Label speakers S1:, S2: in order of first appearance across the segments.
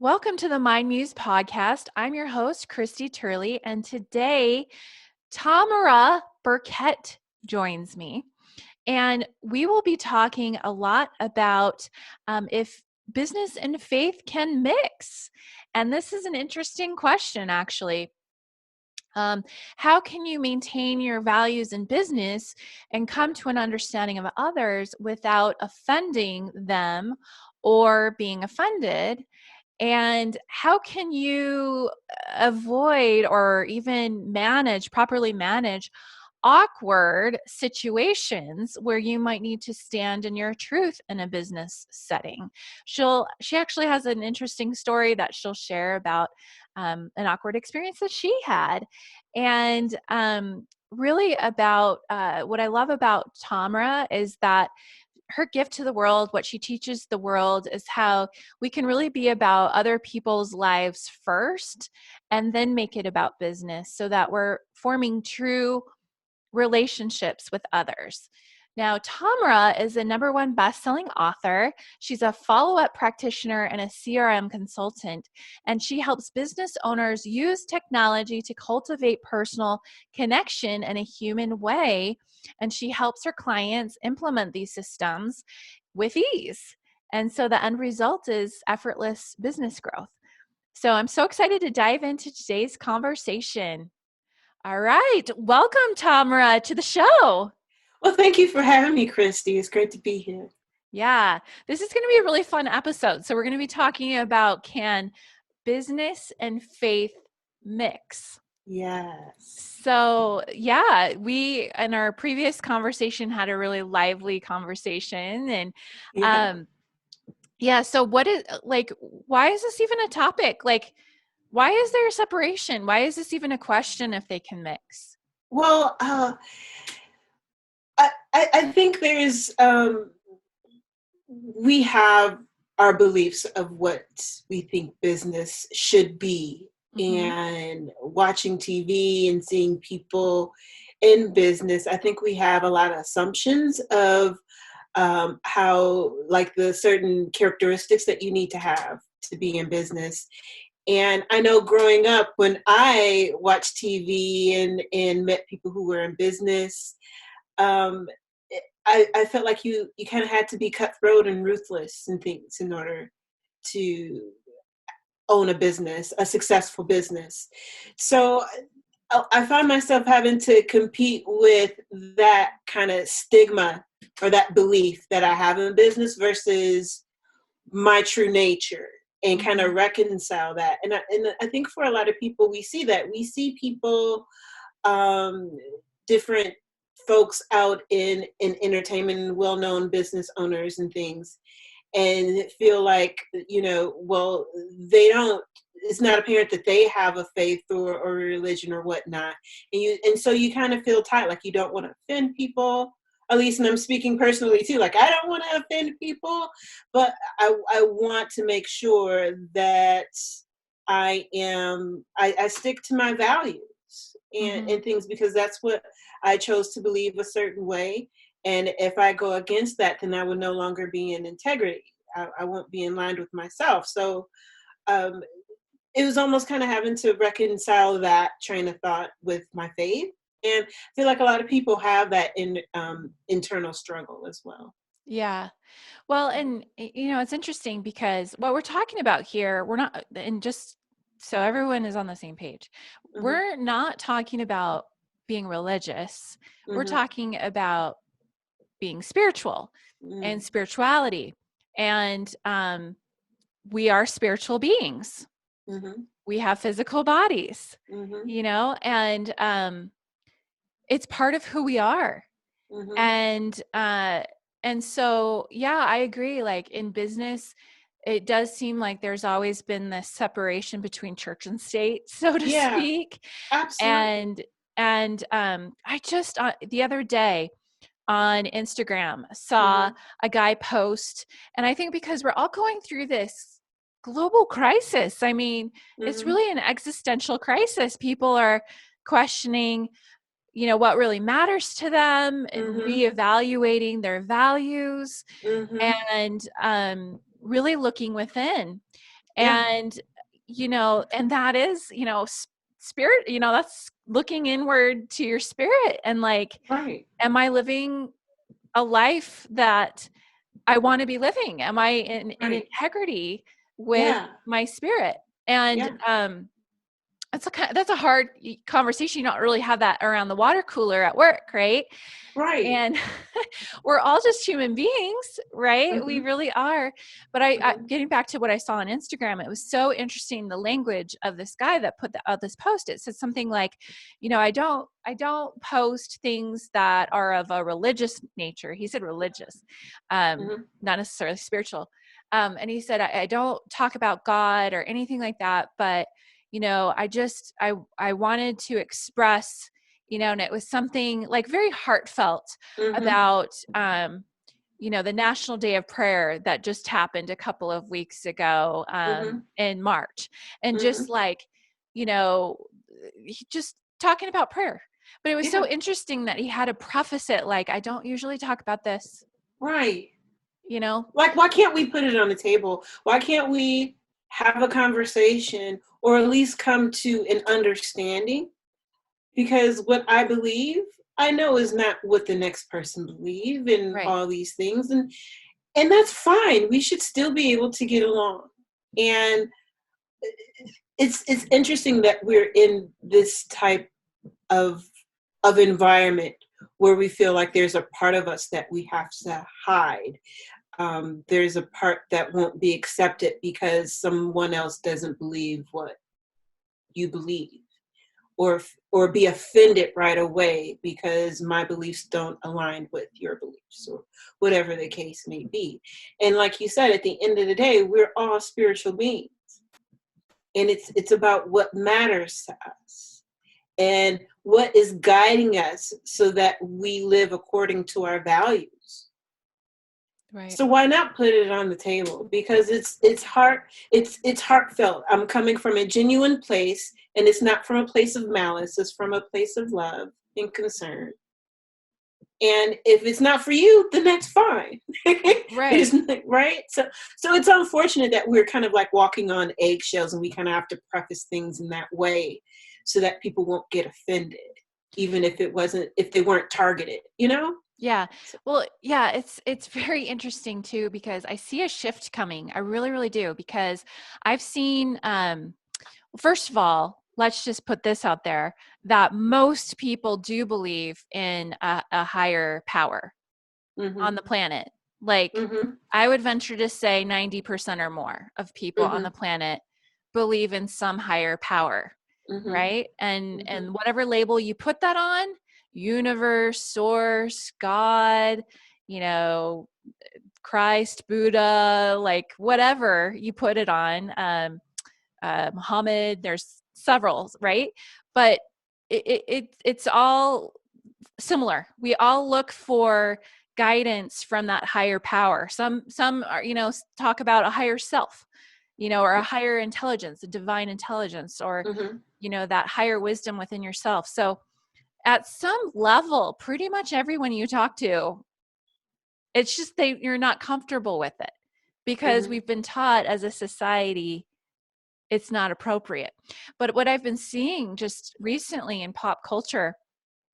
S1: Welcome to the Mind Muse podcast. I'm your host, Christy Turley, and today Tamara Burkett joins me. And we will be talking a lot about if business and faith can mix. And this is an interesting question, actually. How can you maintain your values in business and come to an understanding of others without offending them or being offended? And how can you avoid or even properly manage awkward situations where you might need to stand in your truth in a business setting? She actually has an interesting story that she'll share about an awkward experience that she had. And really about what I love about Tamara is that her gift to the world, what she teaches the world, is how we can really be about other people's lives first and then make it about business so that we're forming true relationships with others. Now, Tamara is a #1 bestselling author. She's a follow-up practitioner and a CRM consultant, and she helps business owners use technology to cultivate personal connection in a human way, and she helps her clients implement these systems with ease. And so the end result is effortless business growth. So I'm so excited to dive into today's conversation. All right. Welcome, Tamara, to the show.
S2: Well, thank you for having me, Christy. It's great to be here.
S1: Yeah, this is going to be a really fun episode. So we're going to be talking about, can business and faith mix?
S2: Yes.
S1: So yeah, we in our previous conversation had a really lively conversation. And
S2: Yeah.
S1: um yeah, so why is this even a topic? Like, why is there a separation? Why is this even a question if they can mix?
S2: Well, I think we have our beliefs of what we think business should be.
S1: Mm-hmm.
S2: And watching TV and seeing people in business, I think we have a lot of assumptions of how, like, the certain characteristics that you need to have to be in business. And I know growing up, when I watched TV and met people who were in business, um, I felt like you kind of had to be cutthroat and ruthless and things in order to own a business, a successful business. So I find myself having to compete with that kind of stigma or that belief that I have in business versus my true nature, and kind of reconcile that. And I think for a lot of people, we see that. We see people, um, different folks out in entertainment and well-known business owners and things, and feel like, well, they don't, it's not apparent that they have a faith or a religion or whatnot. And so you kind of feel tight, like you don't want to offend people. At least, and I'm speaking personally too, like I don't want to offend people, but I want to make sure that I stick to my values and things, because that's what I chose to believe a certain way. And if I go against that, then I would no longer be in integrity. I won't be in line with myself. So um, it was almost kind of having to reconcile that train of thought with my faith. And I feel like a lot of people have that internal struggle as well.
S1: Yeah. Well, and it's interesting because what we're talking about here, we're not, and just so everyone is on the same page,
S2: Mm-hmm.
S1: we're not talking about being religious. We're
S2: Mm-hmm.
S1: talking about being spiritual and
S2: Mm-hmm.
S1: spirituality. And we are spiritual beings.
S2: Mm-hmm.
S1: We have physical bodies,
S2: Mm-hmm.
S1: and it's part of who we are.
S2: Mm-hmm.
S1: And so, yeah, I agree. Like in business, it does seem like there's always been this separation between church and state, so to
S2: Yeah,
S1: speak.
S2: absolutely.
S1: And I just the other day on Instagram saw
S2: Mm-hmm.
S1: a guy post, and I think because we're all going through this global crisis, I mean, it's
S2: Mm-hmm.
S1: really an existential crisis. People are questioning what really matters to them and
S2: Mm-hmm.
S1: reevaluating their values
S2: Mm-hmm.
S1: and really looking within.
S2: Yeah.
S1: And, and that is, spirit, that's looking inward to your spirit and like,
S2: Right.
S1: am I living a life that I want to be living? Am I in
S2: Right.
S1: integrity with
S2: Yeah.
S1: my spirit? And,
S2: Yeah.
S1: that's a hard conversation. You don't really have that around the water cooler at work, right?
S2: Right.
S1: And we're all just human beings, right? We
S2: Mm-hmm.
S1: really are. But I
S2: Mm-hmm.
S1: getting back to what I saw on Instagram, it was so interesting, the language of this guy that put this post. It said something like, I don't post things that are of a religious nature. He said religious,
S2: Mm-hmm.
S1: not necessarily spiritual. And he said, I don't talk about God or anything like that, but I wanted to express, and it was something like very heartfelt
S2: Mm-hmm.
S1: about, the National Day of Prayer that just happened a couple of weeks ago,
S2: Mm-hmm.
S1: in March. And
S2: Mm-hmm.
S1: just like, just talking about prayer. But it was so
S2: Yeah.
S1: interesting that he had to preface it like, I don't usually talk about this,
S2: Right.
S1: you know?
S2: Like, why can't we put it on the table? Why can't we have a conversation or at least come to an understanding? Because what I believe, I know is not what the next person believe in
S1: Right.
S2: all these things. And that's fine. We should still be able to get along. And it's interesting that we're in this type of environment where we feel like there's a part of us that we have to hide. There's a part that won't be accepted because someone else doesn't believe what you believe, or be offended right away because my beliefs don't align with your beliefs, or whatever the case may be. And like you said, at the end of the day, we're all spiritual beings, and it's about what matters to us and what is guiding us so that we live according to our values.
S1: Right.
S2: So why not put it on the table? Because it's heartfelt. I'm coming from a genuine place, and it's not from a place of malice. It's from a place of love and concern. And if it's not for you, then that's fine.
S1: Right.
S2: Right. So it's unfortunate that we're kind of like walking on eggshells, and we kind of have to preface things in that way so that people won't get offended, even if they weren't targeted, you know?
S1: Yeah.
S2: So,
S1: Well, yeah, it's very interesting too, because I see a shift coming. I really, really do, because I've seen, first of all, let's just put this out there, that most people do believe in a higher power
S2: mhm.
S1: on the planet. Like,
S2: Mhm.
S1: I would venture to say 90% or more of people on the
S2: Mhm.
S1: planet believe in some higher power,
S2: Mhm.
S1: right? And
S2: Mhm.
S1: whatever label you put that on, universe, source, God, you know, Christ, Buddha, like whatever you put it on, Muhammad, there's several, right? But it's all similar. We all look for guidance from that higher power. Some are, talk about a higher self, or a higher intelligence, a divine intelligence, or
S2: Mhm.
S1: that higher wisdom within yourself. So at some level, pretty much everyone you talk to, it's just you're not comfortable with it, because
S2: Mhm.
S1: we've been taught as a society it's not appropriate. But what I've been seeing just recently in pop culture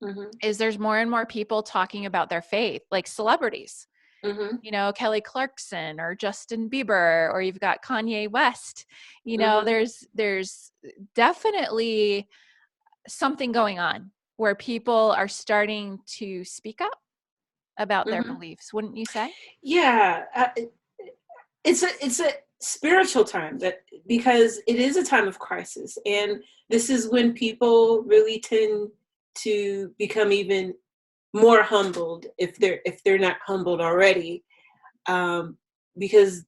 S2: Mhm.
S1: is there's more and more people talking about their faith, like celebrities,
S2: Mhm.
S1: Kelly Clarkson or Justin Bieber, or you've got Kanye West.
S2: Mhm.
S1: There's definitely something going on where people are starting to speak up about their
S2: Mhm.
S1: beliefs, wouldn't you say?
S2: Yeah, it's a spiritual time, that because it is a time of crisis, and this is when people really tend to become even more humbled, if they're not humbled already, um, because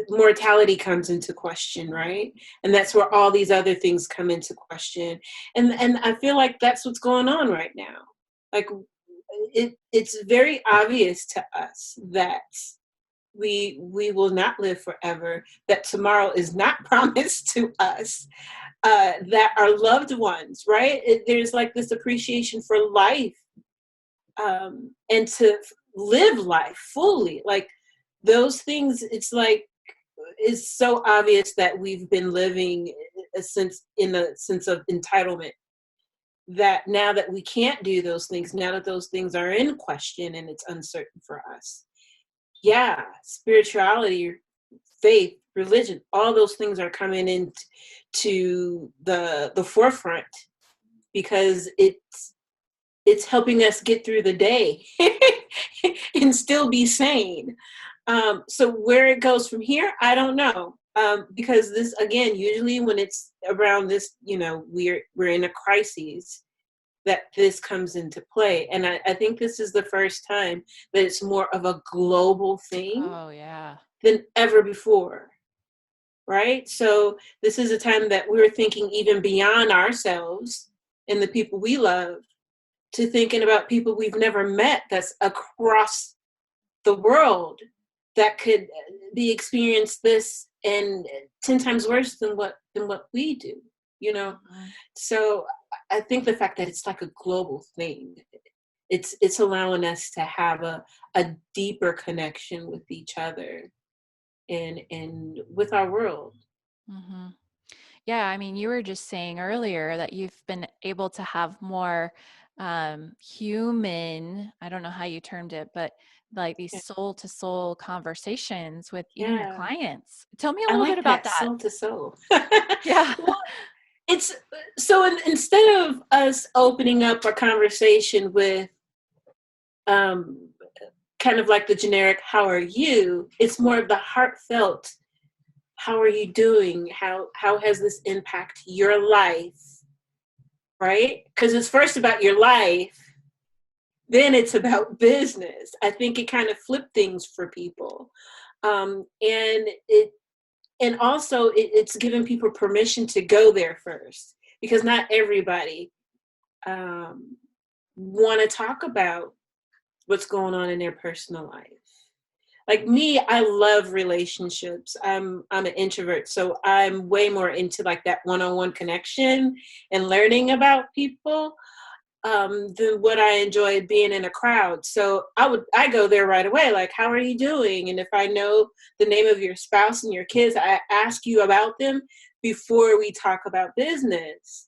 S2: mortality comes into question, right? And that's where all these other things come into question. And I feel like that's what's going on right now. Like, it's very obvious to us that we will not live forever, that tomorrow is not promised to us, that our loved ones, right? There's like this appreciation for life, and to live life fully. Like, those things, it's like it's so obvious that we've been living in a sense of entitlement, that now that we can't do those things, now that those things are in question and it's uncertain for us. Yeah, spirituality, faith, religion, all those things are coming into the forefront because it's helping us get through the day and still be sane. So where it goes from here, I don't know. Because this, again, usually when it's around this, we're in a crisis, that this comes into play. And I think this is the first time that it's more of a global thing
S1: Oh, yeah.
S2: than ever before. Right? So this is a time that we're thinking even beyond ourselves and the people we love, to thinking about people we've never met that's across the world that could be experienced this and 10 times worse than what we do,
S1: Mm-hmm.
S2: So I think the fact that it's like a global thing, it's allowing us to have a deeper connection with each other and with our world.
S1: Mm-hmm. Yeah, I mean, you were just saying earlier that you've been able to have more human, I don't know how you termed it, but like these
S2: Yeah.
S1: soul to soul conversations with even your
S2: Yeah.
S1: clients. Tell me a
S2: I
S1: little bit
S2: like
S1: about
S2: that,
S1: that.
S2: soul to soul.
S1: Yeah.
S2: Well, it's so instead of us opening up our conversation with um, kind of like the generic "How are you?" It's more of the heartfelt "How are you doing? How has this impacted your life?" Right? Because it's first about your life, then it's about business. I think it kind of flipped things for people, and also it's giving people permission to go there first, because not everybody um, want to talk about what's going on in their personal life. Like me, I love relationships. I'm an introvert, so I'm way more into like that one-on-one connection and learning about people than what I enjoy being in a crowd. So I go there right away, like, how are you doing? And if I know the name of your spouse and your kids, I ask you about them before we talk about business.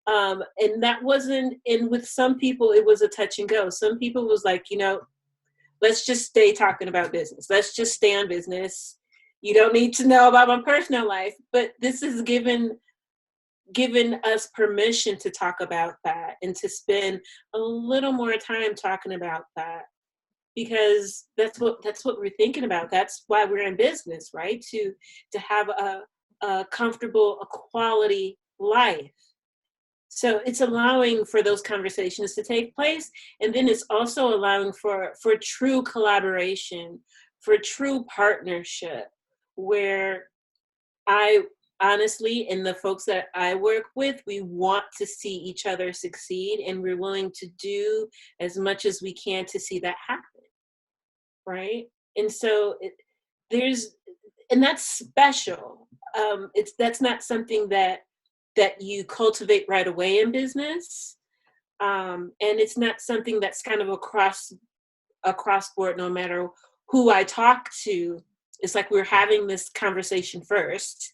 S2: And that wasn't, and with some people, it was a touch and go. Some people was like, let's just stay talking about business. Let's just stay on business. You don't need to know about my personal life. But this is given us permission to talk about that and to spend a little more time talking about that, because that's what we're thinking about. That's why we're in business, right? To have a comfortable, a quality life. So it's allowing for those conversations to take place, and then it's also allowing for true collaboration, for true partnership, where I honestly, and the folks that I work with, we want to see each other succeed, and we're willing to do as much as we can to see that happen, right? And so there's, and that's special. That's not something that you cultivate right away in business, and it's not something that's kind of across board. No matter who I talk to, it's like we're having this conversation first,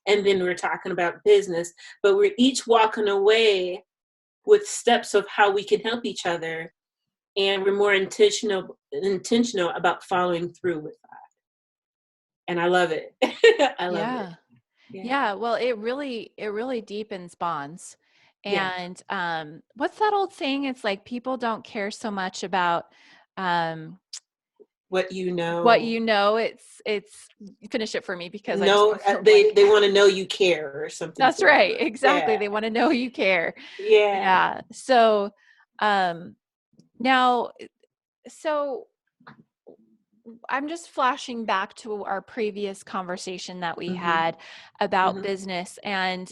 S2: and then we're talking about business, but we're each walking away with steps of how we can help each other, and we're more intentional about following through with that. And I love it. I love it.
S1: Yeah.
S2: Yeah.
S1: Yeah. Well, it really deepens bonds.
S2: Yeah.
S1: And what's that old saying? It's like people don't care so much about um
S2: What you
S1: what
S2: know.
S1: you know. It's finish it for me because I just
S2: No,
S1: went for a blank.
S2: they want to know you care or something
S1: That's
S2: to that
S1: right.
S2: effect.
S1: Exactly.
S2: Yeah.
S1: They want to know you care.
S2: Yeah.
S1: Yeah. So, um, now, so I'm just flashing back to our previous conversation that we
S2: Hmm.
S1: had about
S2: Hmm.
S1: business and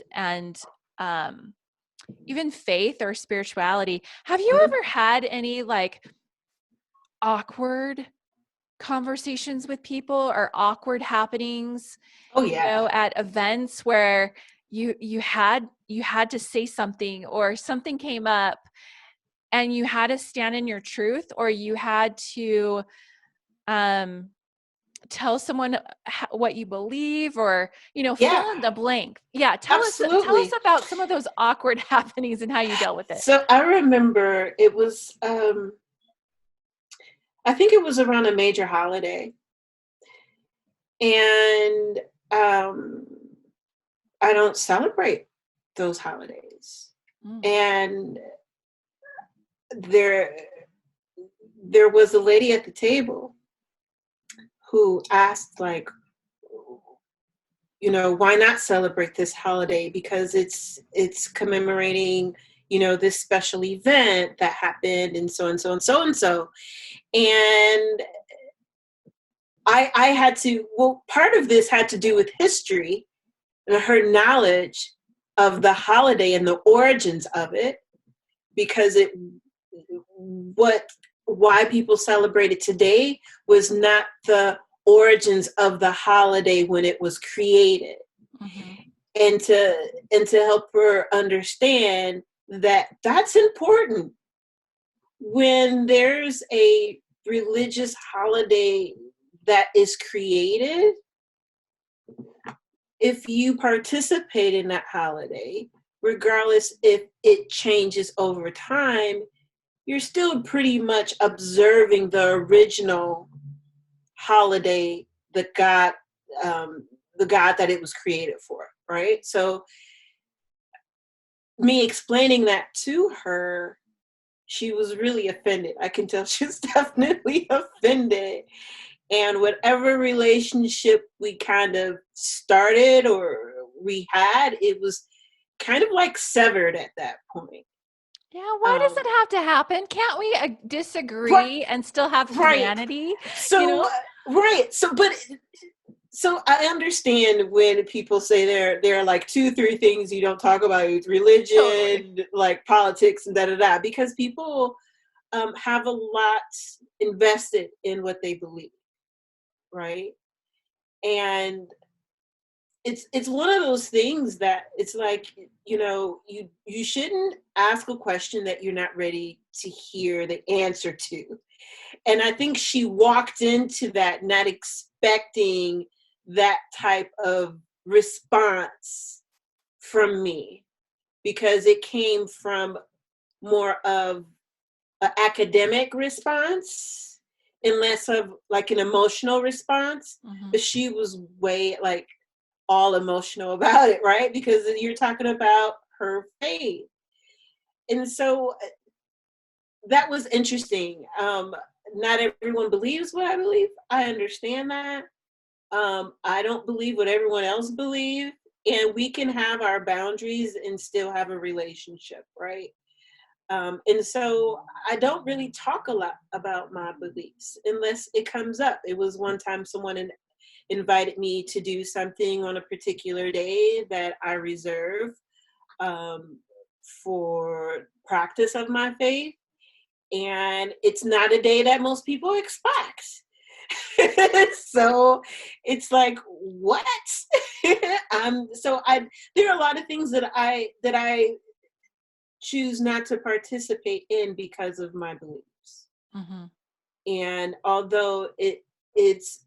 S1: um, even faith or spirituality. Have you
S2: Hmm.
S1: ever had any like awkward conversations with people or awkward happenings,
S2: Oh yeah.
S1: at events where you had to say something or something came up and you had to stand in your truth, or you had to um tell someone what you believe, or,
S2: Yeah,
S1: fill in the blank. Yeah. Tell us
S2: absolutely.
S1: about some of those awkward happenings and how you dealt with it.
S2: So I remember it was, I think it was around a major holiday, and um, I don't celebrate those holidays.
S1: Mm.
S2: And there, there was a lady at the table who asked, like, why not celebrate this holiday? Because it's commemorating, this special event that happened, and so and so and so and so. And I had to, well, part of this had to do with history and her knowledge of the holiday and the origins of it, because what why people celebrate it today was not the origins of the holiday when it was created.
S1: Mm-hmm.
S2: And to help her understand that that's important when there's a religious holiday that is created. If you participate in that holiday, regardless if it changes over time, you're still pretty much observing the original holiday, the God, the God that it was created for, right? So me explaining that to her, she was really offended. I can tell she was definitely offended. And whatever relationship we kind of started or we had, it was kind of like severed at that point.
S1: Yeah, why does it
S2: Um,
S1: have to happen? Can't we
S2: right,
S1: disagree and still have
S2: right.
S1: humanity? You
S2: So,
S1: know,
S2: right. So I understand when people say there are like two, three things you don't talk about: it's
S1: totally.
S2: religion, like politics, and da da da, because people have a lot invested in what they believe, right? And it's one of those things that it's like, you shouldn't ask a question that you're not ready to hear the answer to. And I think she walked into that not expecting that type of response from me, because it came from more of an academic response and less of like an emotional response.
S1: Mm-hmm.
S2: But she was way like all emotional about it, right? Because you're talking about her faith. And so that was interesting. Not everyone believes what I believe. I understand that. I don't believe what everyone else believes. And we can have our boundaries and still have a relationship, right? And so I don't really talk a lot about my beliefs unless it comes up. It was one time someone invited me to do something on a particular day that I reserve um, for practice of my faith. And it's not a day that most people expect. So it's like, what? There are a lot of things that I choose not to participate in because of my beliefs.
S1: Mm-hmm.
S2: And although it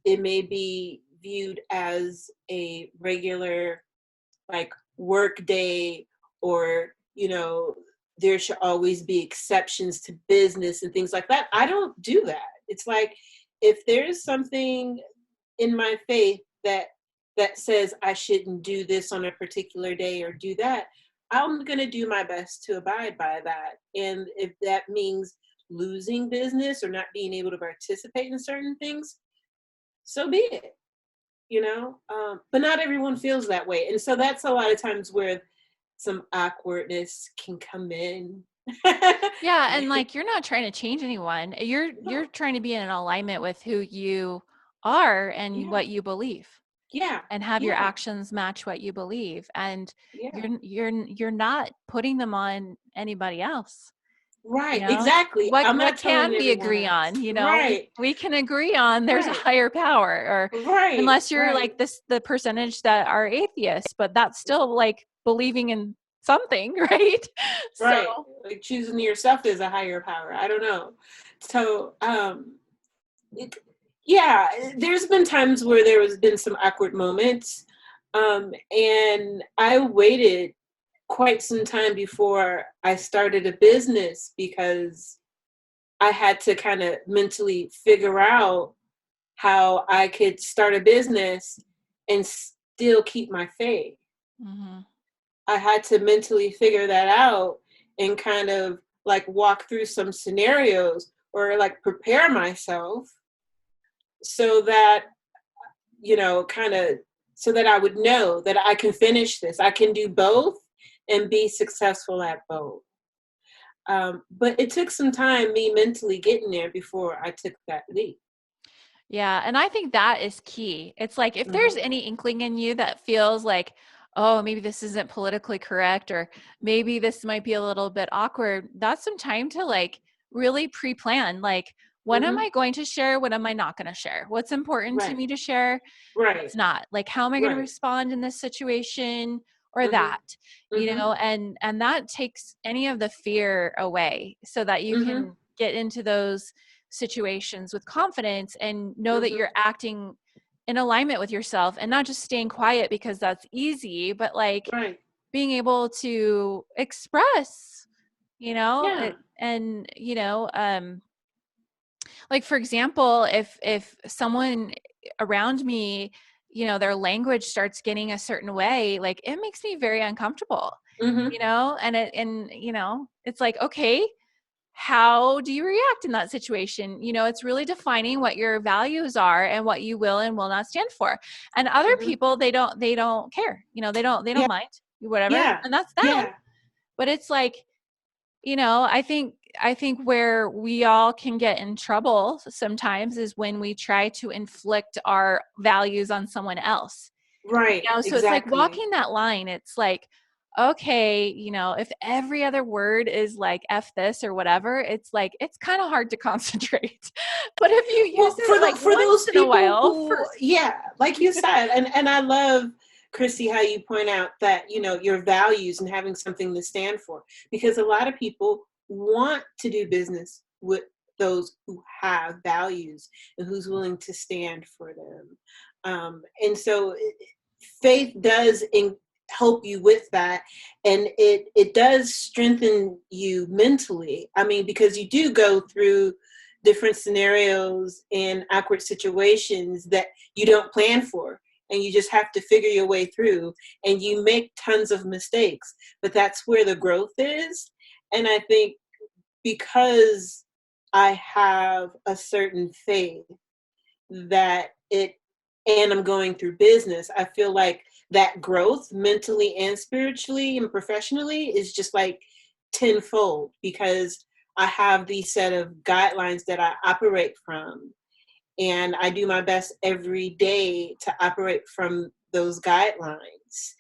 S2: may be viewed as a regular like work day, or there should always be exceptions to business and things like that, I don't do that. It's like, if there's something in my faith that says I shouldn't do this on a particular day or do that, I'm going to do my best to abide by that. And if that means losing business or not being able to participate in certain things, so be it. But not everyone feels that way, and so that's a lot of times where some awkwardness can come in.
S1: Yeah, and like you're not trying to change anyone. You're
S2: No,
S1: trying to be in alignment with who you are and
S2: yeah,
S1: what you believe,
S2: yeah,
S1: and have your
S2: yeah,
S1: actions match what you believe. And
S2: yeah.
S1: you're not putting them on anybody else.
S2: Right, exactly.
S1: What
S2: I'm
S1: what
S2: not telling
S1: can we
S2: everyone
S1: agree
S2: else.
S1: on?
S2: Right,
S1: We can agree on there's a
S2: right,
S1: higher power, or
S2: right,
S1: unless you're
S2: right,
S1: like the percentage that are atheists, but that's still like believing in something, right? So,
S2: right. Like choosing yourself is a higher power. I don't know. So, it, Yeah, there's been times where there has been some awkward moments. And I waited quite some time before I started a business because I had to kind of mentally figure out how I could start a business and still keep my faith.
S1: Mhm.
S2: I had to mentally figure that out and kind of like walk through some scenarios or like prepare myself so that, kind of so that I would know that I can finish this. I can do both and be successful at both. But it took some time, me mentally getting there before I took that leap.
S1: Yeah, and I think that is key. It's like if there's
S2: Hmm.
S1: any inkling in you that feels like, oh, maybe this isn't politically correct, or maybe this might be a little bit awkward, that's some time to like really pre-plan. Like, what am
S2: Hmm.
S1: I going to share? What am I not going to share? What's important to
S2: Right,
S1: me to share?
S2: right,
S1: What's not? Like, how am I going to
S2: right.
S1: respond in this situation or
S2: Hmm.
S1: that?
S2: Hmm.
S1: And that takes any of the fear away so that you
S2: Hmm.
S1: can get into those situations with confidence and know that
S2: Hmm.
S1: you're acting in alignment with yourself and not just staying quiet because that's easy, but like
S2: Right.
S1: being able to express,
S2: Yeah.
S1: and like for example, if someone around me, their language starts getting a certain way, like it makes me very uncomfortable,
S2: Hmm.
S1: and it's like, okay, how do you react in that situation? It's really defining what your values are and what you will and will not stand for. And other
S2: Hmm.
S1: people, they don't care. They don't
S2: Yeah.
S1: mind whatever,
S2: Yeah.
S1: and that's them.
S2: Yeah.
S1: But it's like, I think where we all can get in trouble sometimes is when we try to inflict our values on someone else.
S2: Right.
S1: So it's like
S2: Exactly.
S1: walking that line. It's like, okay, if every other word is like F this or whatever, it's like, it's kind of hard to concentrate. But if you use
S2: Well,
S1: it like
S2: for
S1: once
S2: those
S1: in a
S2: people
S1: while
S2: who,
S1: for,
S2: yeah, like you said, and I love, Chrissy, how you point out that your values and having something to stand for, because a lot of people want to do business with those who have values and who's willing to stand for them. And so faith does help you with that, and it does strengthen you mentally. I mean, because you do go through different scenarios and awkward situations that you don't plan for, and you just have to figure your way through, and you make tons of mistakes, but that's where the growth is. And I think because I have a certain faith that it and I'm going through business, I feel like that growth mentally and spiritually and professionally is just like tenfold because I have these set of guidelines that I operate from. And I do my best every day to operate from those guidelines.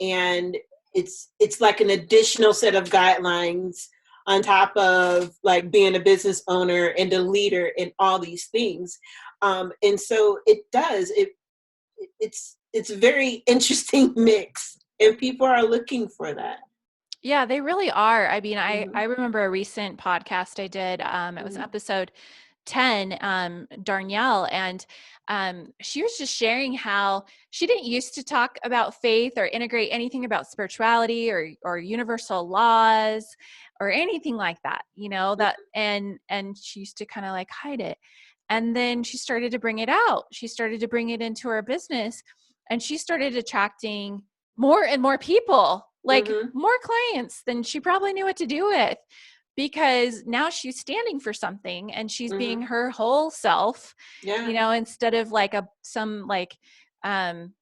S2: And it's like an additional set of guidelines on top of like being a business owner and a leader and all these things. And so it's a very interesting mix, and people are looking for that.
S1: yeah, they really are. I mean, I
S2: Hmm.
S1: remember a recent podcast I did. It was
S2: Hmm.
S1: episode 10, Darnielle, and she was just sharing how she didn't used to talk about faith or integrate anything about spirituality or universal laws or anything like that, that, and she used to kind of like hide it. And then she started to bring it out. She started to bring it into her business, and she started attracting more and more people, like
S2: Hmm.
S1: more clients than she probably knew what to do with, because now she's standing for something and she's being
S2: Hmm.
S1: her whole self,
S2: Yeah.
S1: instead of like some like um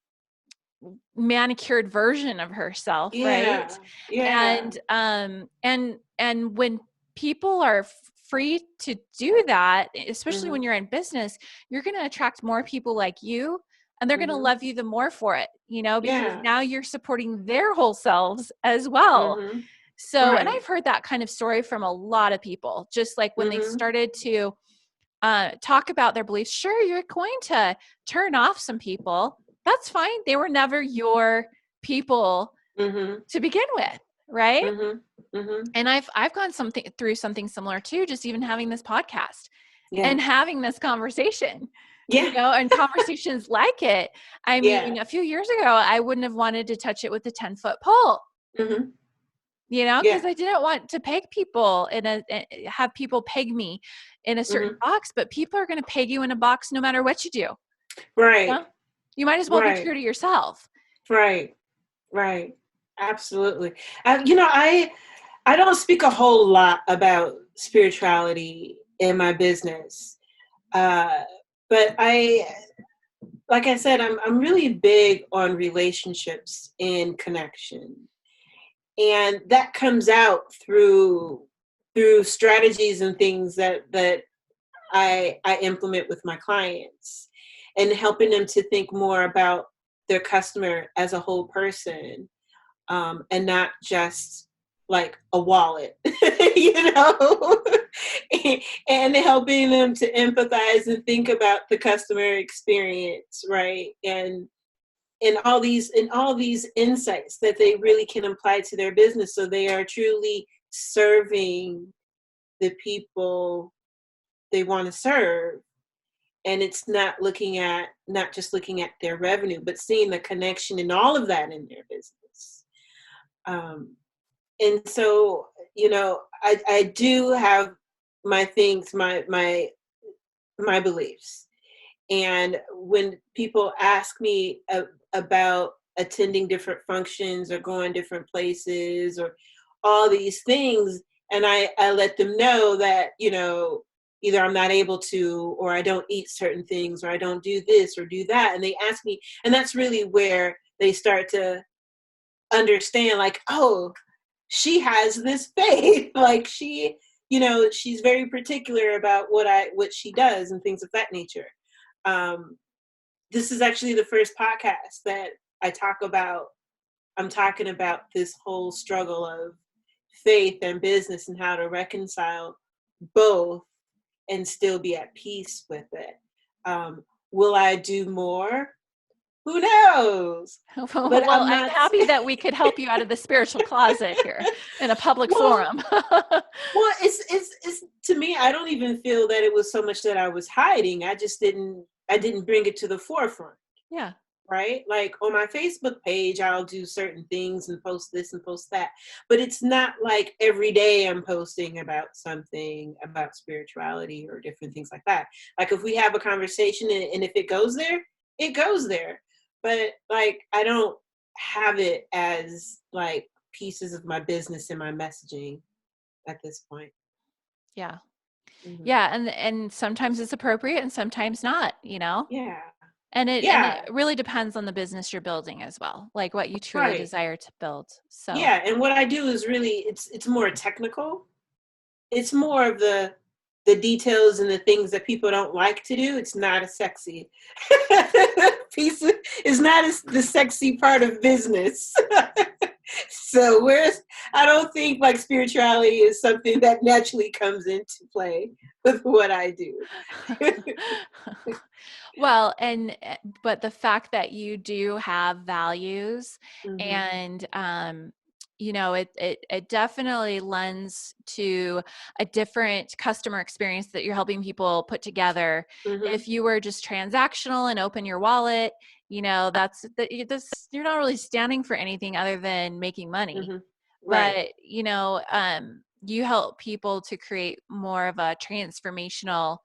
S1: manicured version of herself, right?
S2: Yeah. Yeah.
S1: And when people are free to do that, especially
S2: Hmm.
S1: when you're in business, you're going to attract more people like you, and they're going to
S2: Hmm.
S1: love you the more for it, because
S2: Yeah.
S1: now you're supporting their whole selves as well.
S2: Hmm.
S1: So, and
S2: Right.
S1: I've heard that kind of story from a lot of people, just like when they
S2: Hmm.
S1: started to talk about their beliefs. Sure, you're going to turn off some people. That's fine. They were never your people
S2: Hmm.
S1: to begin with, right?
S2: Hmm. Hmm.
S1: And I've gone through something similar too, just even having this podcast
S2: Yeah.
S1: and having this conversation.
S2: Yeah.
S1: And conversations like it. I
S2: Yeah.
S1: mean, a few years ago, I wouldn't have wanted to touch it with a 10-foot pole,
S2: Hmm.
S1: because
S2: Yeah.
S1: I didn't want to peg people have people peg me in a certain
S2: Hmm.
S1: box, but people are going to peg you in a box no matter what you do.
S2: Right.
S1: You might as well be
S2: Right.
S1: true to yourself.
S2: Right. Right. Absolutely. I don't speak a whole lot about spirituality in my business, uh, but like I said, I'm really big on relationships and connection, and that comes out through strategies and things that I implement with my clients, and helping them to think more about their customer as a whole person, and not just like a wallet, you know, and helping them to empathize and think about the customer experience, right? And all these insights that they really can apply to their business, so they are truly serving the people they want to serve. And it's not just looking at their revenue, but seeing the connection and all of that in their business. um, and so, I do have my things, my beliefs. And when people ask me about attending different functions or going different places or all these things, and I let them know that, either I'm not able to, or I don't eat certain things, or I don't do this or do that. And they ask me, and that's really where they start to understand, like, oh, she has this faith. Like, she's very particular about what she does and things of that nature. um, this is actually the first podcast that I talk about. I'm talking about this whole struggle of faith and business and how to reconcile both and still be at peace with it. Will I do more? Who knows? But
S1: Well,
S2: I'm
S1: I'm
S2: not.
S1: happy that we could help you out of the spiritual closet here in a public
S2: Well,
S1: forum.
S2: well, it's to me, I don't even feel that it was so much that I was hiding. I didn't bring it to the forefront.
S1: Yeah.
S2: Right? Like on my Facebook page, I'll do certain things and post this and post that. But it's not like every day I'm posting about something about spirituality or different things like that. Like if we have a conversation, and if it goes there, it goes there. But like I don't have it as like pieces of my business and my messaging at this point.
S1: Yeah.
S2: Hmm.
S1: Yeah. And sometimes it's appropriate and sometimes not.
S2: Yeah.
S1: And it
S2: Yeah.
S1: really depends on the business you're building as well, like what you truly
S2: Right.
S1: desire to build. So
S2: Yeah. And what I do is really, it's more technical. It's more of the details and the things that people don't like to do. It's not a sexy piece of, it's not the sexy part of business. So whereas I don't think like spirituality is something that naturally comes into play with what I do.
S1: well, but the fact that you do have values
S2: Hmm.
S1: and it definitely lends to a different customer experience that you're helping people put together.
S2: Hmm.
S1: If you were just transactional and open your wallet, you're not really standing for anything other than making money.
S2: Hmm. Right.
S1: But you help people to create more of a transformational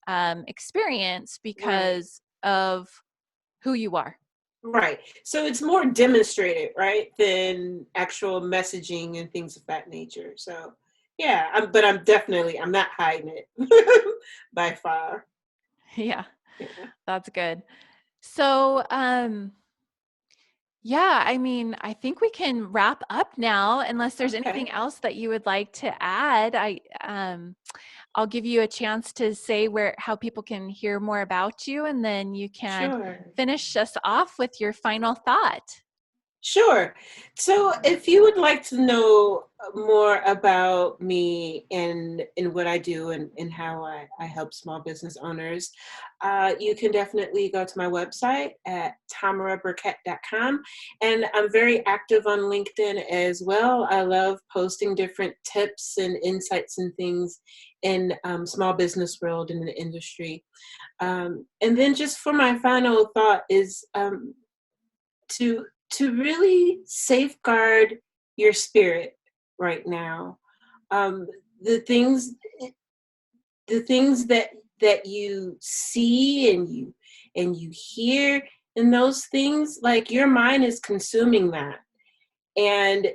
S1: experience
S2: Right.
S1: because of who you are.
S2: Right. So it's more demonstrated, right, than actual messaging and things of that nature. So yeah, but I'm not hiding it by far.
S1: Yeah,
S2: Yeah.
S1: that's good. So, yeah, I mean, I think we can wrap up now unless there's anything
S2: Okay.
S1: else that you would like to add. I'll give you a chance to say how people can hear more about you, and then you can
S2: Sure.
S1: finish us off with your final thought.
S2: Sure. So if you would like to know more about me and what I do and how I help small business owners, you can definitely go to my website at tamaraburkett.com. And I'm very active on LinkedIn as well. I love posting different tips and insights and things in small business world and the industry. And then just for my final thought is to really safeguard your spirit right now. Um, the things the things that you see and you hear, and those things, like, your mind is consuming that, and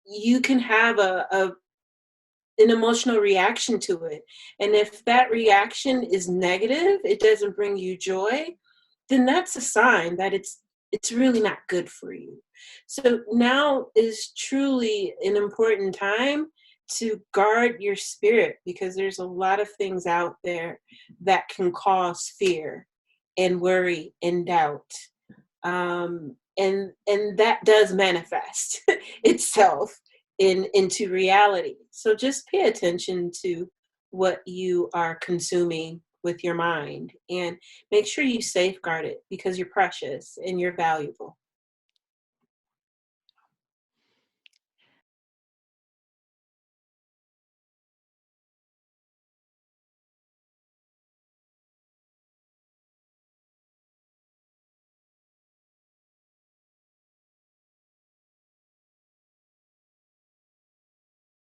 S2: you can have an emotional reaction to it. And if that reaction is negative, it doesn't bring you joy, then that's a sign that it's really not good for you. So now is truly an important time to guard your spirit, because there's a lot of things out there that can cause fear and worry and doubt. And that does manifest itself into reality. So just pay attention to what you are consuming with your mind, and make sure you safeguard it, because you're precious and you're valuable.